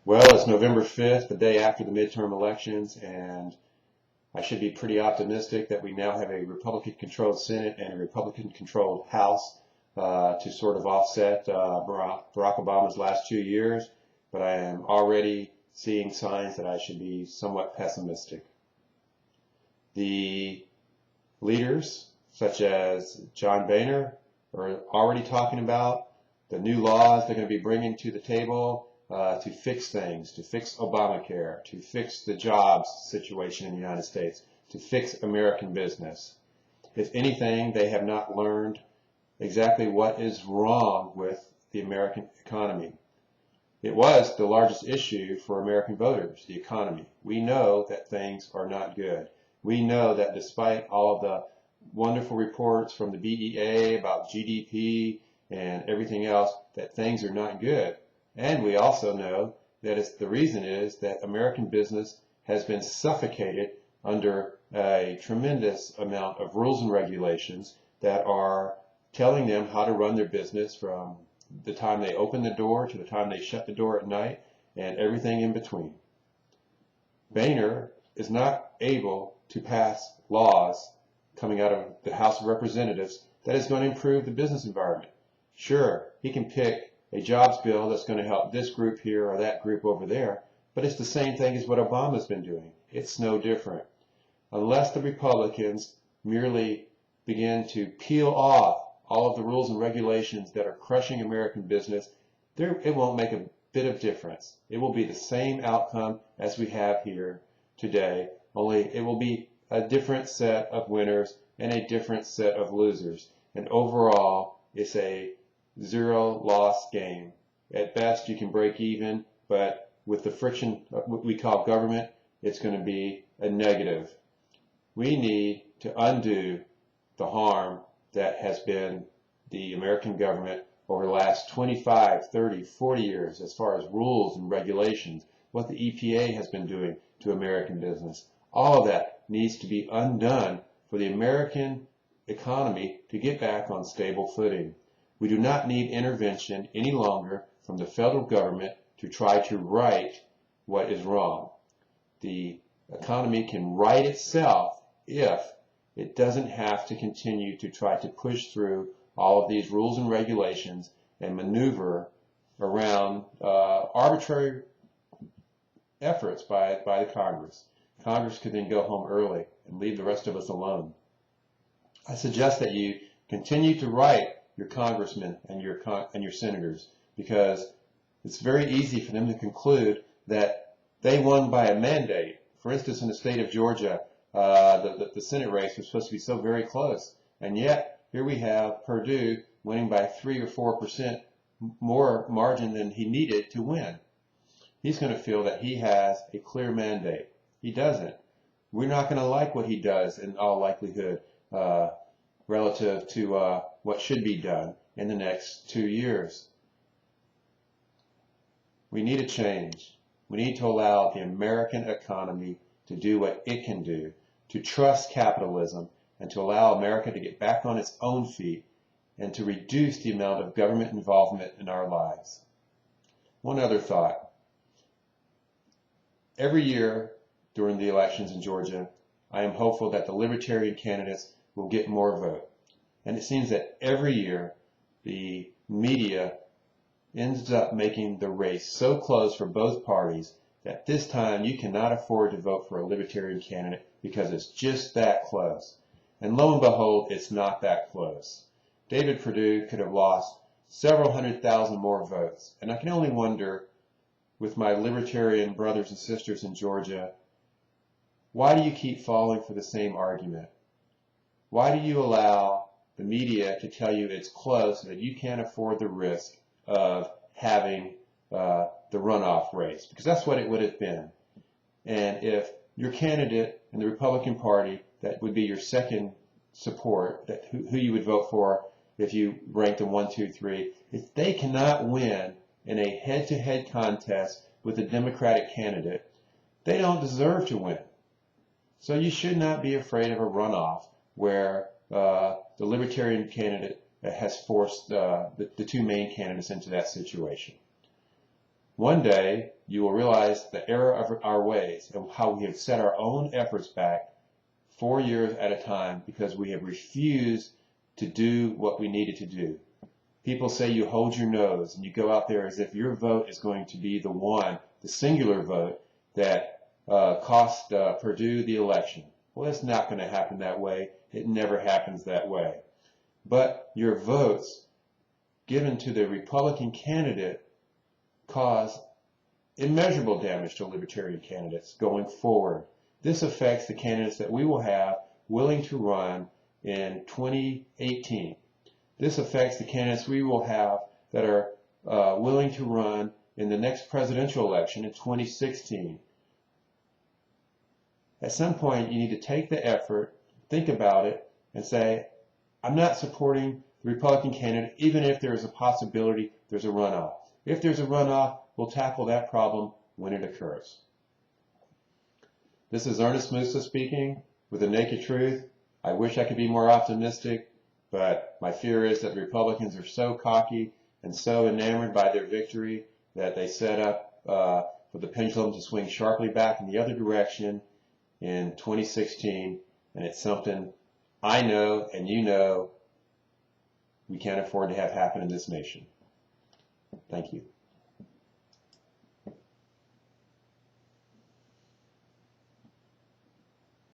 Well, it's November 5th, the day after the midterm elections, and I should be pretty optimistic that we now have a Republican-controlled Senate and a Republican-controlled House to sort of offset Barack Obama's last 2 years, but I am already seeing signs that I should be somewhat pessimistic. The leaders, such as John Boehner, are already talking about the new laws they're going to be bringing to the table to fix things, to fix Obamacare, to fix the jobs situation in the United States, to fix American business. If anything, they have not learned exactly what is wrong with the American economy. It was the largest issue for American voters, the economy. We know that things are not good. We know that despite all of the wonderful reports from the BEA about GDP and everything else, that things are not good. And we also know that the reason is that American business has been suffocated under a tremendous amount of rules and regulations that are telling them how to run their business from the time they open the door to the time they shut the door at night and everything in between. Boehner is not able to pass laws coming out of the House of Representatives that is going to improve the business environment. Sure, he can pick a jobs bill that's going to help this group here or that group over there, but it's the same thing as what Obama's been doing. It's no different. Unless the Republicans merely begin to peel off all of the rules and regulations that are crushing American business, it won't make a bit of difference. It will be the same outcome as we have here today, only it will be a different set of winners and a different set of losers. And overall, it's a zero-loss game. At best, you can break even, but with the friction what we call government, it's going to be a negative. We need to undo the harm that has been the American government over the last 25, 30, 40 years as far as rules and regulations, what the EPA has been doing to American business. All of that needs to be undone for the American economy to get back on stable footing. We do not need intervention any longer from the federal government to try to right what is wrong. The economy can right itself if it doesn't have to continue to try to push through all of these rules and regulations and maneuver around arbitrary efforts by the Congress. Congress could then go home early and leave the rest of us alone. I suggest that you continue to write your congressmen and your senators, because it's very easy for them to conclude that they won by a mandate. For instance, in the state of Georgia, the Senate race was supposed to be so very close, and yet here we have Perdue winning by 3 or 4% more margin than he needed to win. He's going to feel that he has a clear mandate. He doesn't. We're not going to like what he does in all likelihood relative to what should be done in the next 2 years. We need a change. We need to allow the American economy to do what it can do, to trust capitalism, and to allow America to get back on its own feet and to reduce the amount of government involvement in our lives. One other thought. Every year during the elections in Georgia, I am hopeful that the Libertarian candidates will get more vote. And it seems that every year the media ends up making the race so close for both parties that this time you cannot afford to vote for a Libertarian candidate because it's just that close. And lo and behold, it's not that close. David Perdue could have lost several 100,000 more votes. And I can only wonder, with my Libertarian brothers and sisters in Georgia, why do you keep falling for the same argument? Why do you allow the media to tell you it's close and that you can't afford the risk of having the runoff race? Because that's what it would have been. And if your candidate in the Republican Party, that would be your second support, who you would vote for if you ranked them 1, 2, 3, if they cannot win in a head-to-head contest with a Democratic candidate, they don't deserve to win. So you should not be afraid of a runoff where the Libertarian candidate has forced the two main candidates into that situation. One day, you will realize the error of our ways and how we have set our own efforts back 4 years at a time because we have refused to do what we needed to do. People say you hold your nose and you go out there as if your vote is going to be the one, the singular vote that cost Purdue the election. Well, it's not going to happen that way. It never happens that way. But your votes given to the Republican candidate cause immeasurable damage to libertarian candidates going forward. This affects the candidates that we will have willing to run in 2018. This affects the candidates we will have that are willing to run in the next presidential election in 2016. At some point, you need to take the effort, think about it, and say, I'm not supporting the Republican candidate even if there is a possibility there's a runoff. If there's a runoff, we'll tackle that problem when it occurs. This is Ernest Musa speaking with the Naked Truth. I wish I could be more optimistic, but my fear is that the Republicans are so cocky and so enamored by their victory that they set up for the pendulum to swing sharply back in the other direction in 2016, and it's something I know and you know we can't afford to have happen in this nation. Thank you.